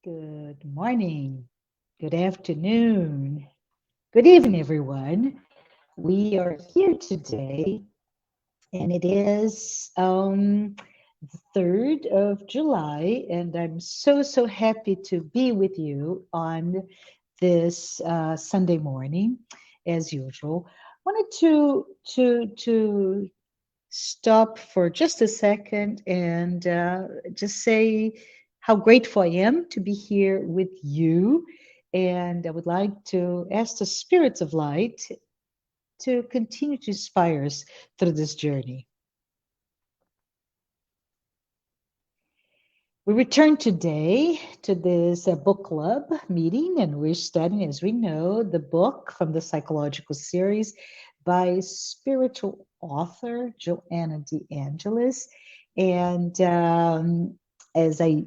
Good morning, good afternoon, good evening, everyone. We are here today, and it is the 3rd of July, and I'm so happy to be with you on this Sunday morning, as usual. Wanted to stop for just a second and just say how grateful I am to be here with you. And I would like to ask the spirits of light to continue to inspire us through this journey. We return today to this book club meeting, and we're studying, as we know, the book from the psychological series by spiritual author Joanna de Angelis. And as I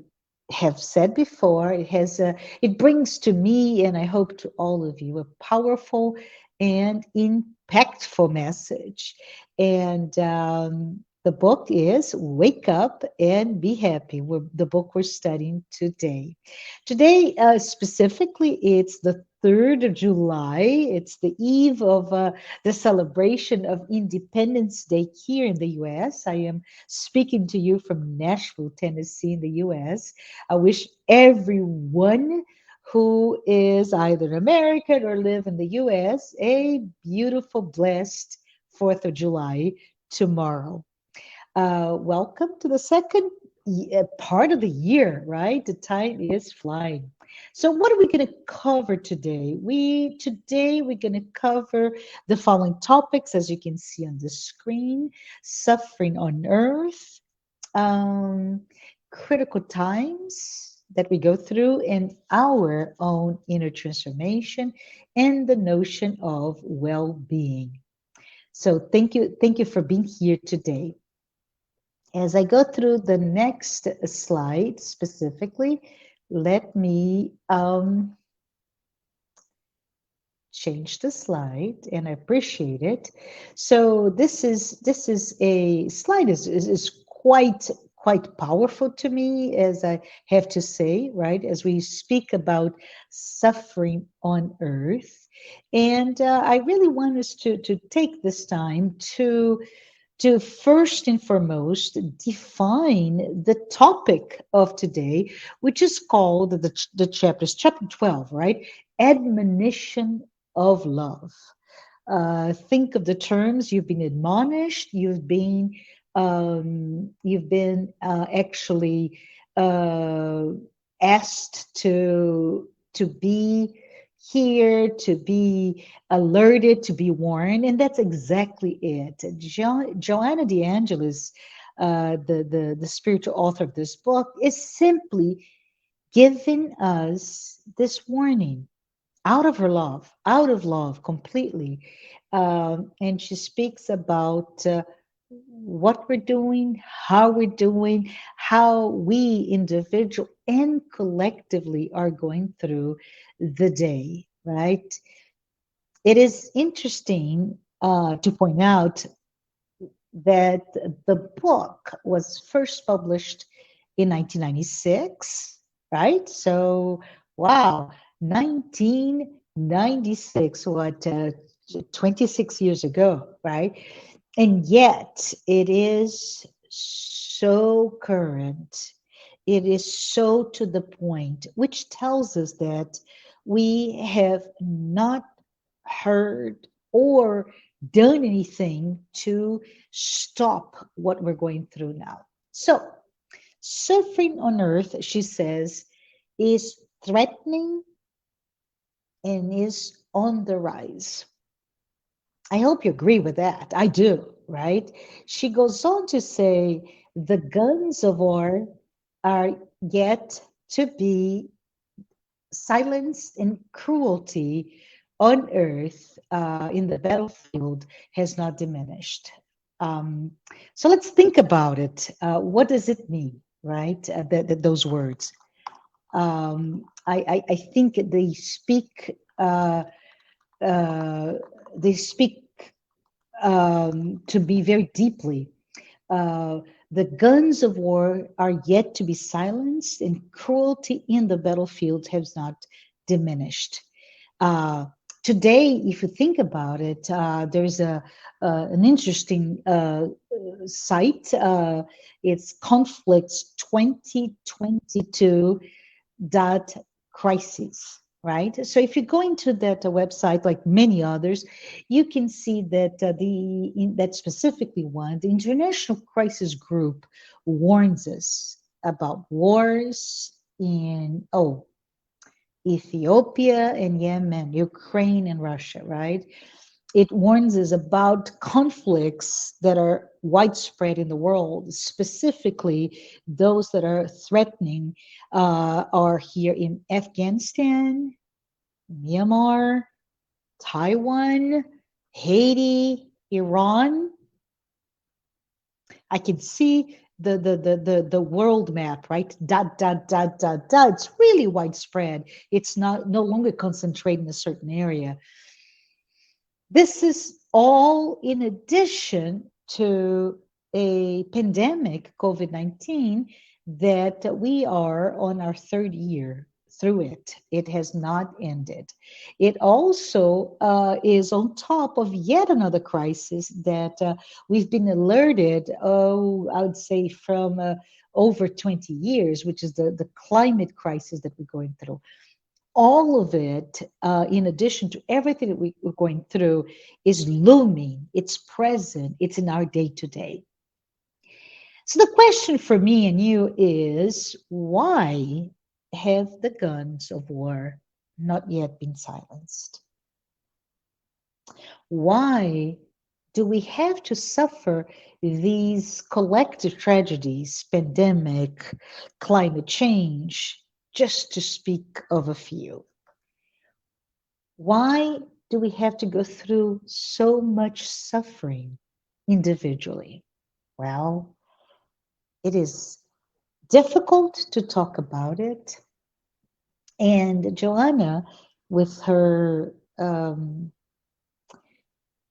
have said before, it brings to me, and I hope to all of you, a powerful and impactful message. And the book is Wake Up and Be Happy, the book we're studying today. Today, specifically, it's the 3rd of July. It's the eve of the celebration of Independence Day here in the U.S. I am speaking to you from Nashville, Tennessee, in the U.S. I wish everyone who is either American or live in the U.S. a beautiful, blessed 4th of July tomorrow. Welcome to the second part of the year, right? The time is flying. So, what are we going to cover today? We're going to cover the following topics, as you can see on the screen: suffering on earth, um, critical times that we go through, and our own inner transformation, and the notion of well-being. So, thank you for being here today. As I go through the next slide specifically, let me change the slide, and I appreciate it. So this is a slide is quite powerful to me, as I have to say, right? As we speak about suffering on earth, and I really want us to take this time to first and foremost define the topic of today, which is called the chapter 12, right? Admonition of love. Think of the terms: you've been admonished, you've been actually uh, asked to be here, to be alerted, to be warned, and that's exactly it. Joanna de Angelis, the spiritual author of this book, is simply giving us this warning out of love completely. And she speaks about what we're doing, how we individual and collectively are going through the day, right? It is interesting to point out that the book was first published in 1996, right? So, wow, 1996, 26 years ago, right? And yet it is so current. It is so to the point, which tells us that we have not heard or done anything to stop what we're going through now. So, suffering on earth, she says, is threatening and is on the rise. I hope you agree with that. I do, right? She goes on to say the guns of war are yet to be silenced, and cruelty on earth in the battlefield has not diminished. Um, so let's think about it. What does it mean, right? Those words. I think uh, they speak to me very deeply. The guns of war are yet to be silenced, and cruelty in the battlefield has not diminished. Uh, Today, if you think about it, there's an interesting site. It's conflicts 2022 dot crisis, right? So if you go into that website, like many others, you can see that that specifically one, the International Crisis Group warns us about wars in Ethiopia and Yemen, Ukraine and Russia, right? It warns us about conflicts that are widespread in the world, specifically those that are threatening are here in Afghanistan, Myanmar, Taiwan, Haiti, Iran. I can see the world map, right? Dot dot dot dot dot. It's really widespread. It's not no longer concentrated in a certain area. This is all in addition to a pandemic, COVID-19, that we are on our third year through it. It has not ended. It also is on top of yet another crisis that we've been alerted, I would say from over 20 years, which is the climate crisis that we're going through. All of it, in addition to everything that we're going through, is looming, it's present, it's in our day to day. So the question for me and you is, why have the guns of war not yet been silenced? Why do we have to suffer these collective tragedies, pandemic, climate change, just to speak of a few? Why do we have to go through so much suffering individually? Well, it is difficult to talk about it. And Joanna, with her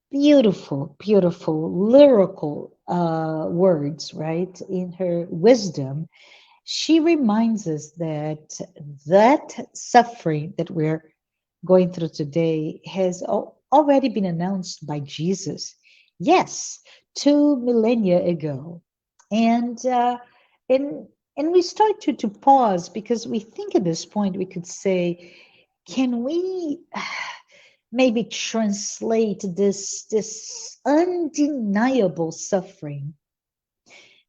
beautiful, beautiful lyrical words, right, in her wisdom, she reminds us that that suffering that we're going through today has already been announced by Jesus. Yes, 2 millennia ago, and and and we start to pause because we think at this point we could say, can we maybe translate this undeniable suffering,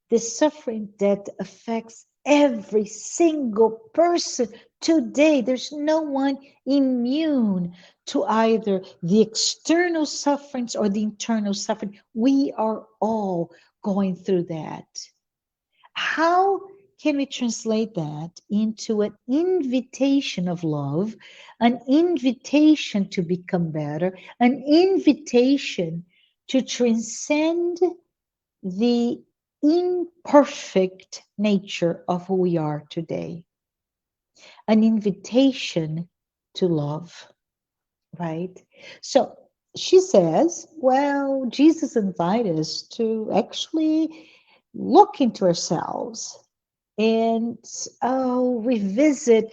this suffering that affects every single person today? There's no one immune to either the external sufferings or the internal suffering. We are all going through that. How can we translate that into an invitation of love, an invitation to become better, an invitation to transcend the imperfect nature of who we are today, an invitation to love, right? So she says, well, Jesus invited us to actually look into ourselves and revisit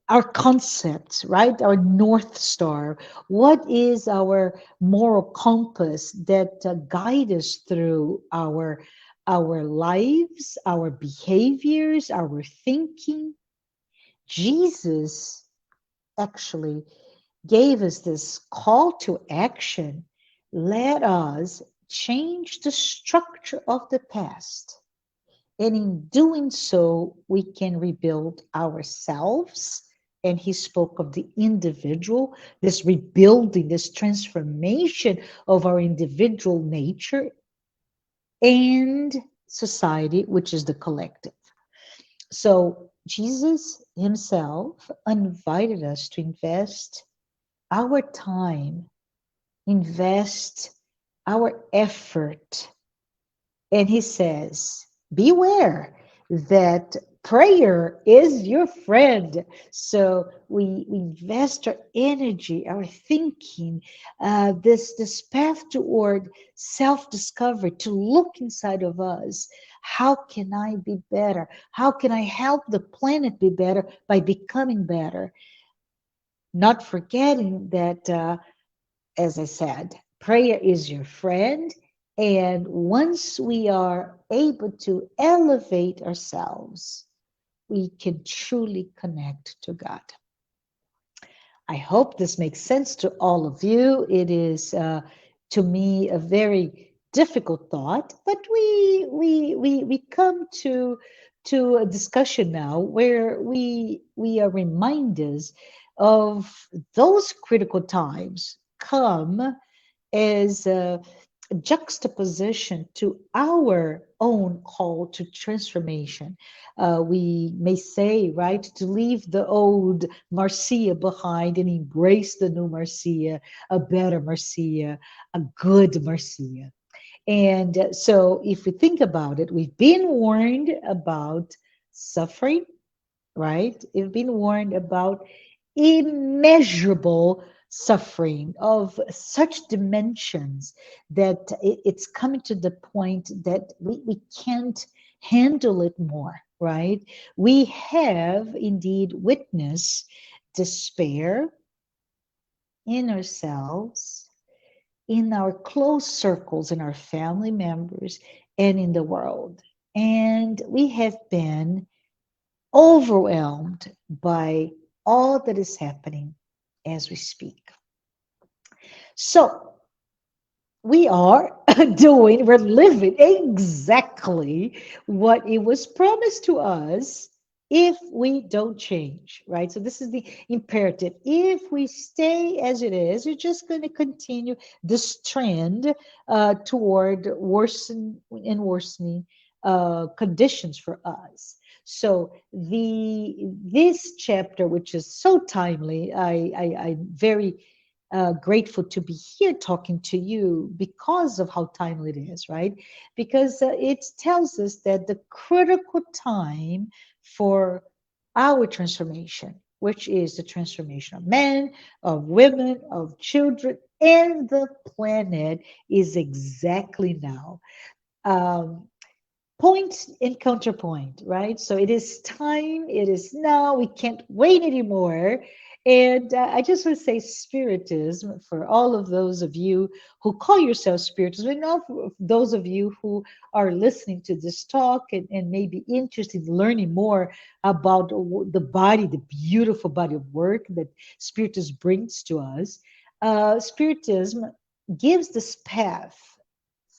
our concepts, right? Our North Star. What is our moral compass that guide us through our lives, our behaviors, our thinking? Jesus actually gave us this call to action. Let us change the structure of the past. And in doing so, we can rebuild ourselves. And he spoke of the individual, this rebuilding, this transformation of our individual nature and society, which is the collective. So Jesus himself invited us to invest our time, invest our effort. And he says, beware that prayer is your friend. So we invest our energy, our thinking, this path toward self-discovery, to look inside of us. How can I be better? How can I help the planet be better by becoming better? Not forgetting that, as I said, prayer is your friend. And once we are able to elevate ourselves, we can truly connect to God. I hope this makes sense to all of you. It is, to me, a very difficult thought, but we come to a discussion now where we are reminded of those critical times come as a juxtaposition to our own call to transformation. We may say, right, to leave the old Marcia behind and embrace the new Marcia, a better Marcia, a good Marcia. And so, if we think about it, we've been warned about suffering, right? We've been warned about immeasurable suffering of such dimensions that it's coming to the point that we can't handle it more, right? We have indeed witnessed despair in ourselves, in our close circles, in our family members, and in the world. And we have been overwhelmed by all that is happening as we speak. So we are we're living exactly what it was promised to us if we don't change, right? So this is the imperative. If we stay as it is, you're just going to continue this trend toward worsening conditions for us. So this chapter, which is so timely, I'm very grateful to be here talking to you because of how timely it is, right? Because it tells us that the critical time for our transformation, which is the transformation of men, of women, of children, and the planet, is exactly now. Um, Point and counterpoint, right? So it is time, it is now, we can't wait anymore. And I just want to say spiritism for all of those of you who call yourselves spiritism, and all for those of you who are listening to this talk and may be interested in learning more about the body, the beautiful body of work that spiritism brings to us. Spiritism gives this path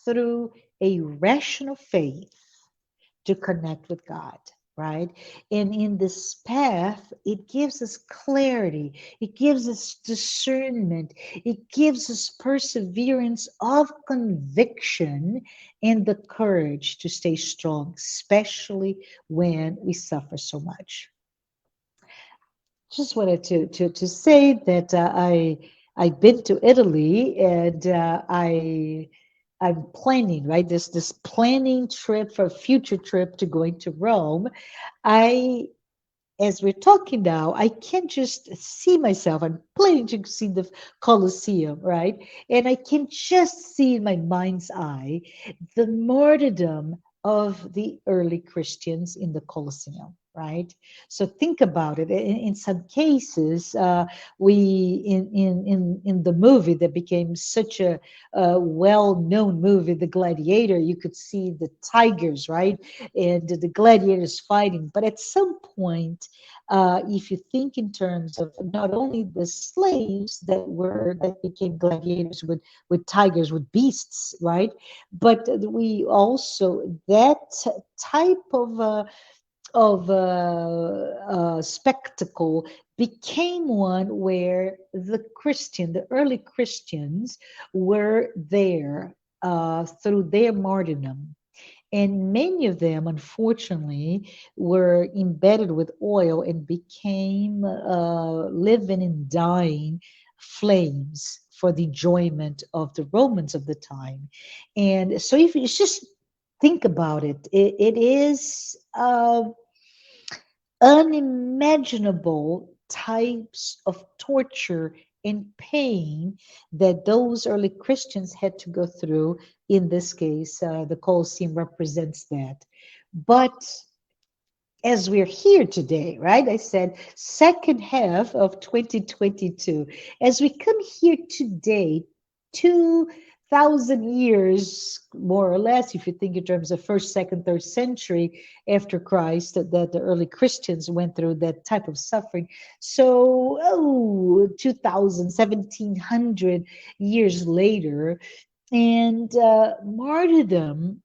through a rational faith to connect with God, right? And in this path, it gives us clarity, it gives us discernment, it gives us perseverance of conviction and the courage to stay strong, especially when we suffer so much. Just wanted to say that I've been to Italy and I'm planning, right, this planning trip for a future trip to going to Rome. I As we're talking now, I can't just see myself. I'm planning to see the Colosseum, right? And I can just see in my mind's eye the martyrdom of the early Christians in the Colosseum, right? So think about it. In some cases, we in the movie that became such a well-known movie, The Gladiator, you could see the tigers, right? And the gladiators fighting. But at some point, if you think in terms of not only the slaves that became gladiators with tigers, with beasts, right? But we also that type of spectacle became one where the early Christians were there through their martyrdom. And many of them, unfortunately, were embedded with oil and became living and dying flames for the enjoyment of the Romans of the time. And so, if you just think about it, it is. unimaginable types of torture and pain that those early Christians had to go through. In this case, the Colosseum represents that. But as we're here today, right? I said second half of 2022. As we come here today, 2,000 years more or less, if you think in terms of first, second, third century after Christ, that the early Christians went through that type of suffering. So, 2000, 1700 years later, and martyrdom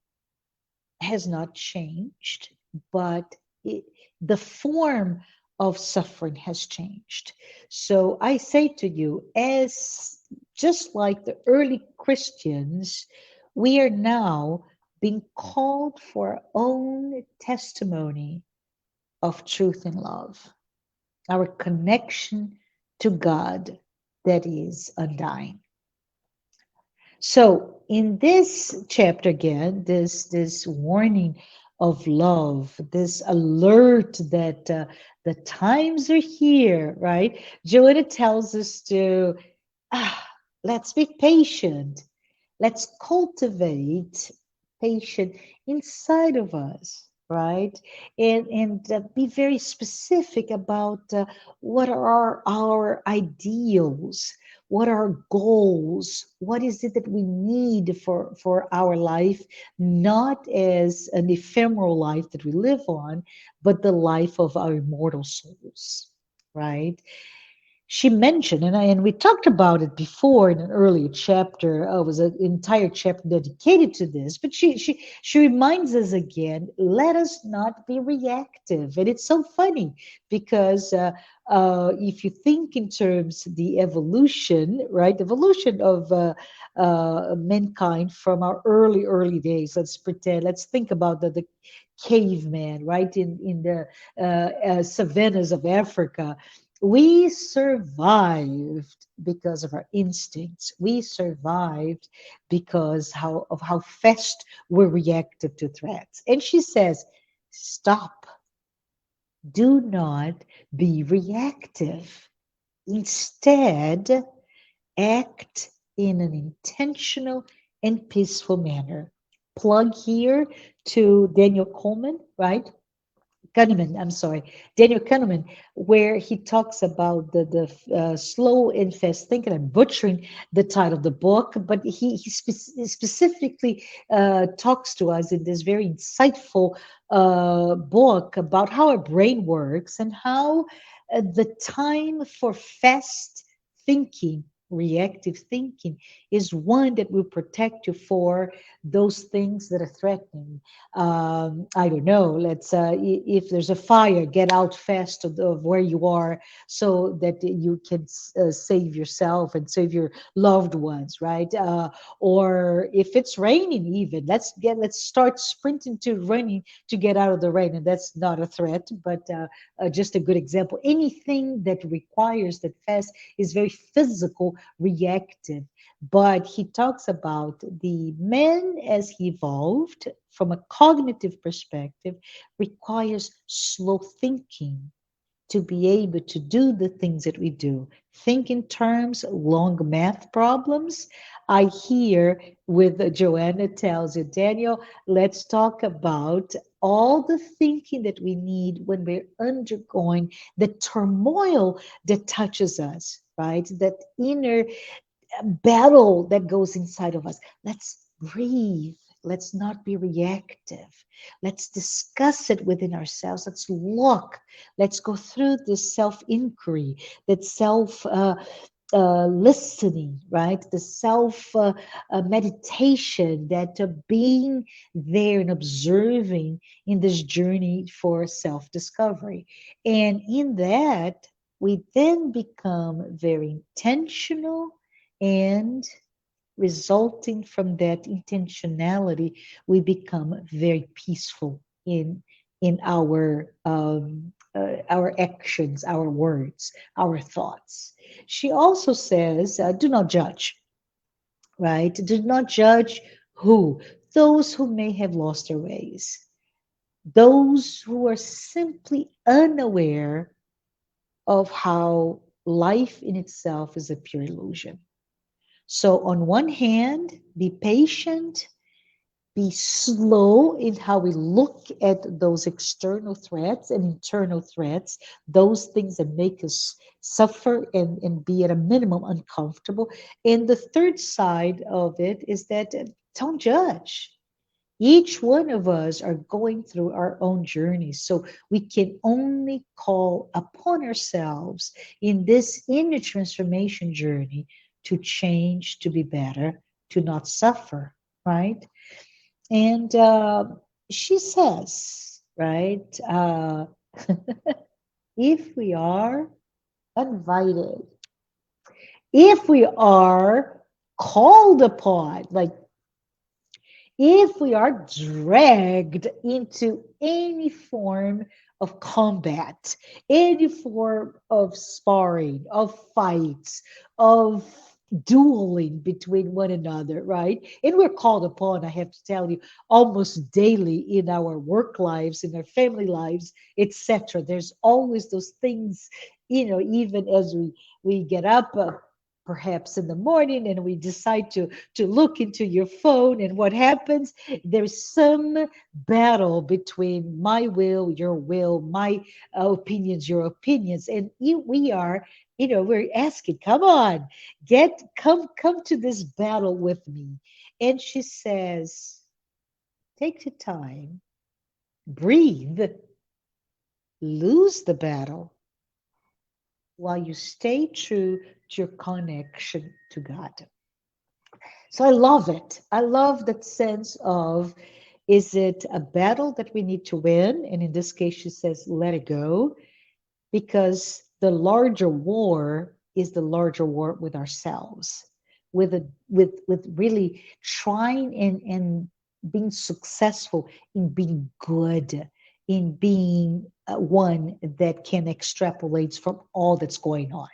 has not changed, but it, the form of suffering has changed. So I say to you, as just like the early Christians, we are now being called for our own testimony of truth and love, our connection to God that is undying. So in this chapter again, this warning of love, this alert that the times are here, right? Joanna tells us to let's be patient. Let's cultivate patience inside of us, right? And be very specific about what are our ideals, what are our goals, what is it that we need for our life, not as an ephemeral life that we live on, but the life of our immortal souls, right? She mentioned, and we talked about it before in an earlier chapter. It was an entire chapter dedicated to this. But she reminds us again: let us not be reactive. And it's so funny because if you think in terms the evolution, right, evolution of mankind from our early days. Let's think about the caveman, right, in the savannas of Africa. We survived because of our instincts. We survived because of how fast we're reactive to threats. And she says, stop. Do not be reactive. Instead, act in an intentional and peaceful manner. Plug here to Daniel Coleman, right? Kahneman, I'm sorry, Daniel Kahneman, where he talks about the slow and fast thinking. I'm butchering the title of the book, but he specifically talks to us in this very insightful book about how our brain works and how the time for fast thinking, reactive thinking, is one that will protect you for those things that are threatening. I don't know, if there's a fire, get out fast of where you are so that you can save yourself and save your loved ones, right? Or if it's raining, even let's start sprinting to running to get out of the rain. And that's not a threat, but just a good example. Anything that requires that fast is very physical, reactive. But he talks about the man as he evolved from a cognitive perspective requires slow thinking to be able to do the things that we do. Think in terms long math problems. I hear with Joanna tells you, Daniel, let's talk about all the thinking that we need when we're undergoing the turmoil that touches us, right? That inner battle that goes inside of us. Let's breathe. Let's not be reactive. Let's discuss it within ourselves. Let's look. Let's go through this self inquiry, that self listening, right? The self meditation, that being there and observing in this journey for self discovery. And in that, we then become very intentional, and resulting from that intentionality, we become very peaceful in our actions, our words, our thoughts. She also says, do not judge, right? Do not judge who? Those who may have lost their ways. those who are simply unaware of how life in itself is a pure illusion. So, on one hand, be patient, be slow in how we look at those external threats and internal threats, those things that make us suffer and be at a minimum uncomfortable. And the third side of it is that don't judge. Each one of us are going through our own journeys. So we can only call upon ourselves in this inner transformation journey to change, to be better, to not suffer, right? And she says, right, if we are invited, if we are called upon, like if we are dragged into any form of combat, any form of sparring, of fights, of dueling between one another, right? And we're called upon, I have to tell you, almost daily in our work lives, in our family lives, etc. There's always those things, even as we get up. Perhaps in the morning and we decide to look into your phone, and what happens, there's some battle between my will, my opinions, your opinions, and we are, we're asking, come on, come to this battle with me. And she says, take the time, breathe, lose the battle while you stay true to your connection to God. So I love it. I love that sense of, is it a battle that we need to win? And in this case, she says, let it go, because the larger war is the larger war with ourselves, with really trying and being successful in being good, in being one that can extrapolate from all that's going on.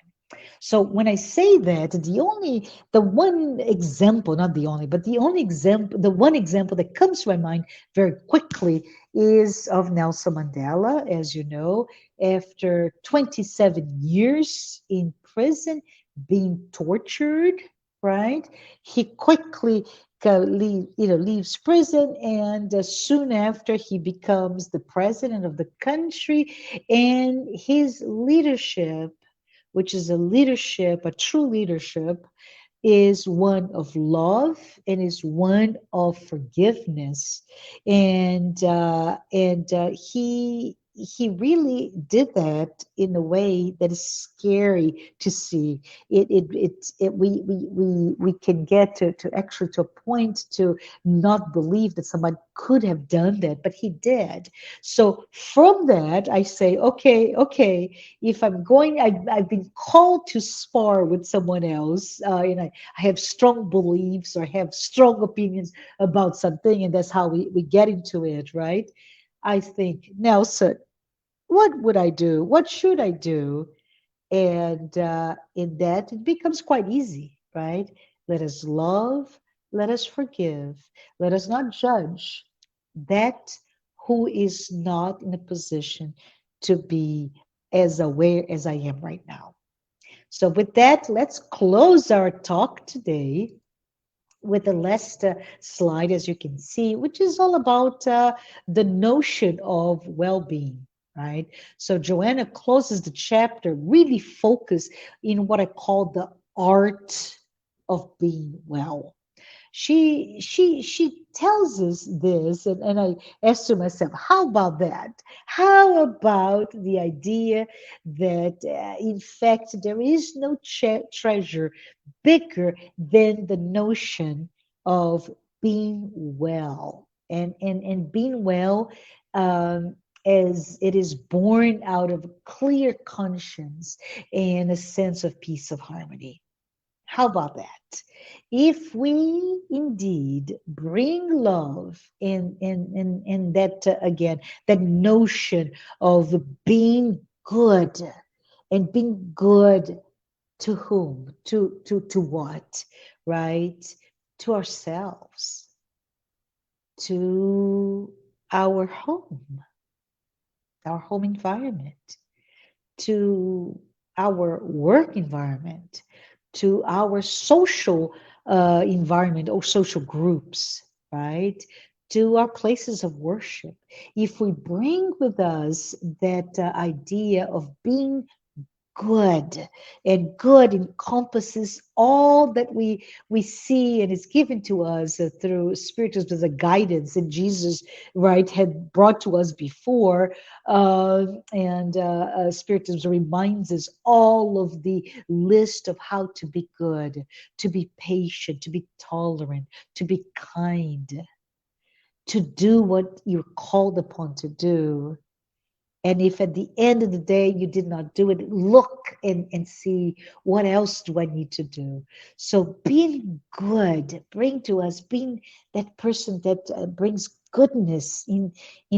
So when I say that, the one example, not the only, but the only example, the one example that comes to my mind very quickly is of Nelson Mandela. As you know, after 27 years in prison, being tortured, right? He quickly leaves prison, and soon after he becomes the president of the country, and his leadership, which is a true leadership, is one of love and is one of forgiveness. And he really did that in a way that is scary to see. We can get to actually to a point to not believe that somebody could have done that, but he did. So from that, I say, okay, if I've been called to spar with someone else, and I have strong beliefs or have strong opinions about something, and that's how we get into it, right? I think, Nelson, what would I do? What should I do? And in that, it becomes quite easy, right? Let us love, let us forgive, let us not judge that who is not in a position to be as aware as I am right now. So, with that, let's close our talk today with the last slide, as you can see, which is all about the notion of well being. Right. So Joanna closes the chapter really focused in what I call the art of being well. She tells us this, and I asked to myself, how about that? How about the idea that in fact there is no treasure bigger than the notion of being well, and being well, as it is born out of a clear conscience and a sense of peace, of harmony. How about that? If we indeed bring love in that, again, that notion of being good, and being good to whom? To what? Right? To ourselves, to our home, our home environment, to our work environment, to our social environment or social groups, right? To our places of worship. If we bring with us that idea of being good, and good encompasses all that we see and is given to us through spiritual as a guidance that Jesus, right, had brought to us before, and spiritism reminds us all of the list of how to be good, to be patient, to be tolerant, to be kind, to do what you're called upon to do. And if at the end of the day you did not do it, look and see, what else do I need to do? So being good, bring to us, being that person that brings goodness in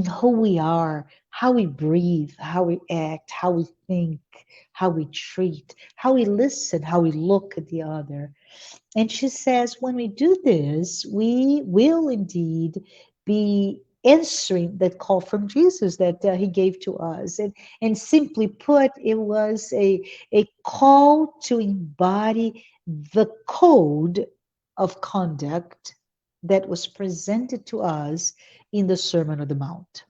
who we are, how we breathe, how we act, how we think, how we treat, how we listen, how we look at the other. And she says, when we do this, we will indeed be answering that call from Jesus that he gave to us. And simply put, it was a call to embody the code of conduct that was presented to us in the Sermon on the Mount.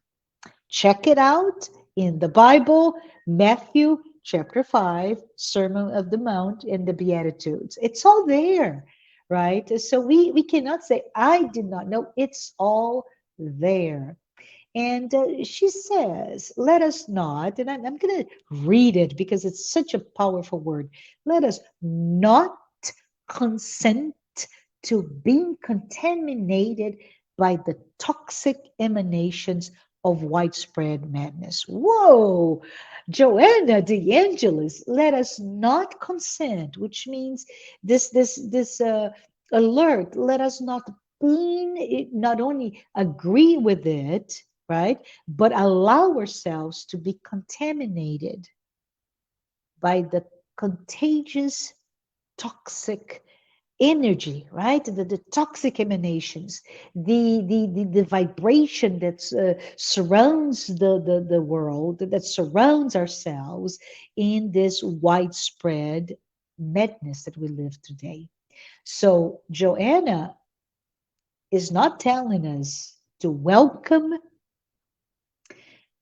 Check it out in the Bible, Matthew chapter 5, Sermon of the Mount, and the Beatitudes. It's all there, right? So we cannot say, I did not know. It's all there. And she says, let us not, and I'm going to read it because it's such a powerful word. Let us not consent to being contaminated by the toxic emanations of widespread madness. Whoa, Joanna de Angelis, let us not consent, which means this alert. Let us not not only agree with it, right, but allow ourselves to be contaminated by the contagious toxic energy, right? The toxic emanations, the vibration that surrounds the world, that surrounds ourselves in this widespread madness that we live today. So Joanna is not telling us to welcome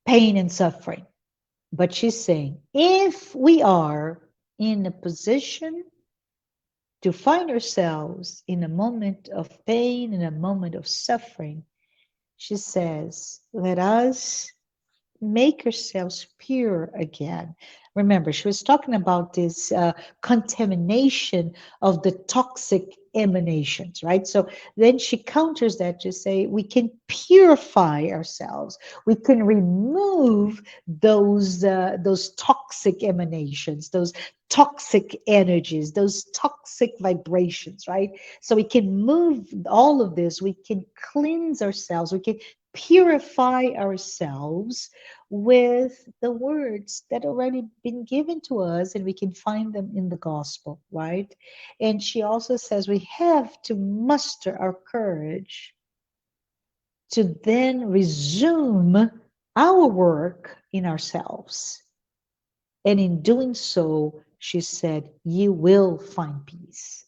pain and suffering, but she's saying if we are in a position to find ourselves in a moment of pain, in a moment of suffering, she says, let us make ourselves pure again. Remember, she was talking about this contamination of the toxic emanations, right? So then she counters that to say we can purify ourselves. We can remove those toxic emanations, those toxic energies, those toxic vibrations, right? So we can move all of this. We can cleanse ourselves. We can purify ourselves with the words that already been given to us, and we can find them in the gospel, right? And she also says we have to muster our courage to then resume our work in ourselves. And in doing so, she said, you will find peace.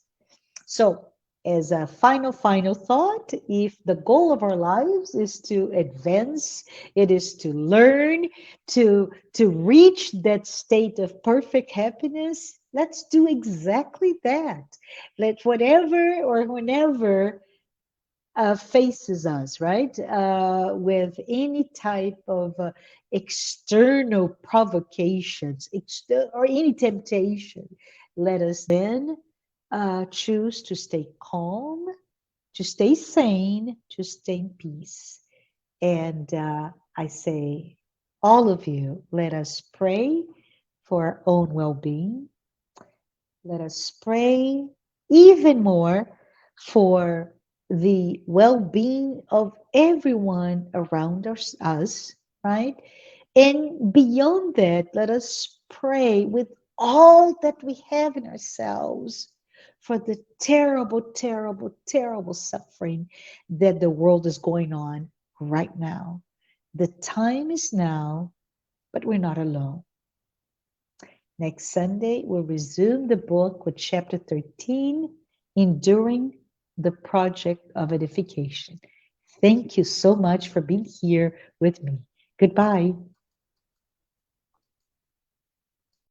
So, as a final thought, if the goal of our lives is to advance, it is to learn, to reach that state of perfect happiness, let's do exactly that. Let whatever or whenever faces us, right? With any type of external provocations or any temptation, let us then choose to stay calm, to stay sane, to stay in peace. And I say, all of you, let us pray for our own well being. Let us pray even more for the well being of everyone around us, right? And beyond that, let us pray with all that we have in ourselves for the terrible, terrible, terrible suffering that the world is going on right now. The time is now, but we're not alone. Next Sunday, we'll resume the book with chapter 13, Enduring the Project of Edification. Thank you so much for being here with me. Goodbye.